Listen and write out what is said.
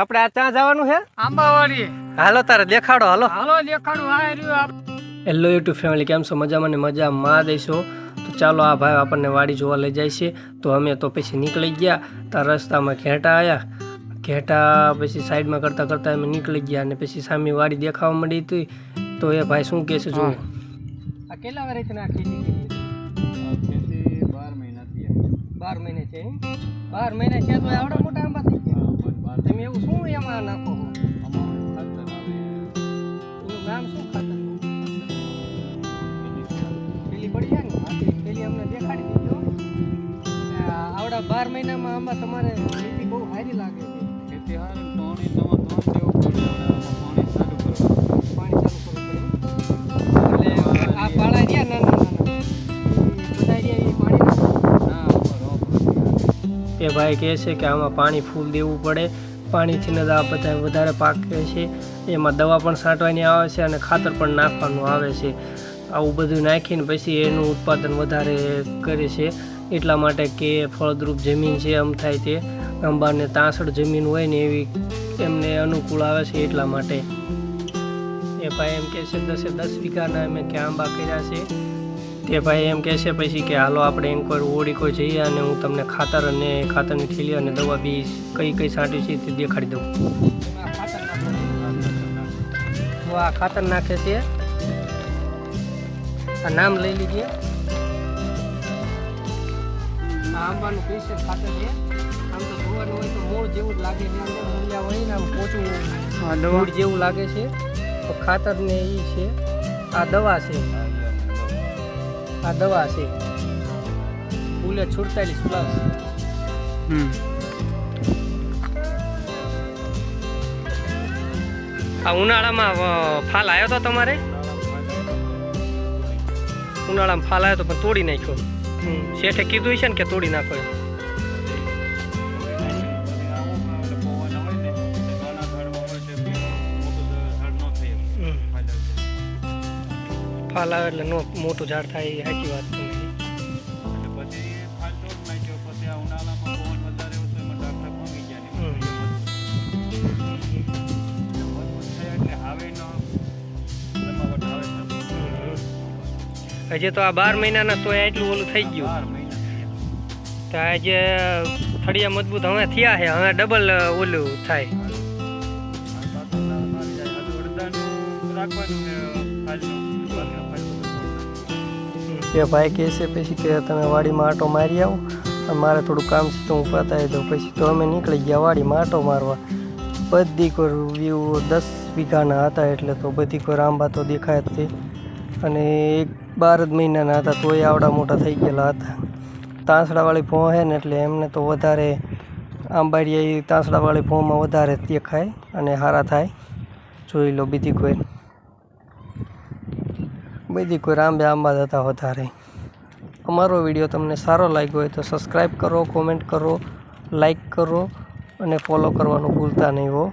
આપણે આ ત્યાં જવાનું છે આંબાવાડી. હાલો તારે દેખાડો હાલો હાલો દેખાડું આ રહ્યું. હેલો યુટ્યુબ ફેમિલી, કેમ છો? મજામાં ને મજામાં દઈશો. તો ચાલો આ ભાઈ આપણને વાડી જોવા લઈ જાય છે. તો અમે તો પછી નીકળી ગયા. તાર રસ્તામાં ઘેટા આવ્યા. ઘેટા પછી સાઈડમાં કરતાં કરતાં અમે નીકળી ગયા અને પછી સામે વાડી દેખાવા મળી હતી. તો એ ભાઈ શું કહે છે જો આ કેટલા વાર આ ખેતી કરી? 12 મહિના છે. 12 મહિના છે તો આવડા મોટા આંબા થઈ ગયા. તમે એવું શું એમાં નાખો? એનું નામ શું ખાતર? પેલી પડી જાય ને પેલી અમને દેખાડી દીધો. આવડા 12 મહિનામાં આંબા તમારે ખેતી બહુ સારી લાગે છે. ખેતી હારી પાણી દેવું પડે. પાણી ચાલુ કરવું પડે. એટલે આ પાળા રહ્યા નાના બધા રહ્યા એ પાણી એ ભાઈ કહે છે કે આમાં પાણી ફૂલ દેવું પડે. પાણીથી જ આ બધા વધારે પાકે છે. એમાં દવા પણ છાંટવાની આવે છે અને ખાતર પણ નાખવાનું આવે છે. આવું બધું નાખીને પછી એનું ઉત્પાદન વધારે કરે છે. એટલા માટે કે ફળદ્રુપ જમીન છે આમ થાય તે આંબાને તાંસળ જમીન હોય ને એવી એમને અનુકૂળ આવે છે. એટલા માટે એ ભાઈ એમ કહે છે 10 વીઘાના અમે કે આંબા કર્યા છે. તે ભાઈ એમ કહે છે પછી કે હાલો આપણે એન્કર ઓડી કોઈ જઈએ અને હું તમને ખાતર અને ખાતરની થેલી અને દવા બી કઈ છાંટી છે તે દેખાડી દઉં. આ ખાતર નાખે છે. આ નામ લઈ લીજે. આ આંબાનું સ્પેશિયલ ખાતર છે. આમ તો જોવાનું હોય તો મૂળ જેવું જ લાગે છે. મૂળિયા હોય ને આમ પોચું મૂળ જેવું લાગે છે. તો ખાતર ને એ છે. આ દવા છે. આ દવા છે બુલેટ 46+. આ ઉનાળામાં ફાલ આવ્યો તો તમારે? ઉનાળામાં ફાલ આવ્યો તો પણ તોડી નાખ્યો. શેઠે કીધું છે ને કે તોડી નાખો. ફાલ આવે એટલે મોટું ઝાડ થાય એ સાચી વાત છે. હજી તો આ 12 મહિનાના તો એટલું ઓલું થઈ ગયું. તો આજે થળિયા મજબૂત હવે થયા છે. હવે ડબલ ઓલું થાય. એ ભાઈ કહે છે પછી કે તમે વાડીમાં આંટો મારી આવો. મારે થોડું કામ છે તો હું પતાવી દઉં. પછી તો અમે નીકળી ગયા વાડીમાં આંટો મારવા. બધી કોઈ વ્યૂ 10 વીઘાના હતા એટલે તો બધી કોઈ આંબા તો દેખાય જ તે. અને 12 જ મહિનાના હતા તોય આવડા મોટા થઈ ગયેલા હતા. તાંસડાવાળી ભોં છે ને એટલે એમને તો વધારે આંબાડિયા તાંસડાવાળી ભોંમાં વધારે દેખાય અને સારા થાય. જોઈ લો બીજી કોઈ આંબા જ હતા વધારે. અમારો વિડીયો તમને સારો લાગ્યો હોય તો સબસ્ક્રાઈબ કરો, કોમેન્ટ કરો, લાઈક કરો અને ફોલો કરવાનું ભૂલતા નહીં હો.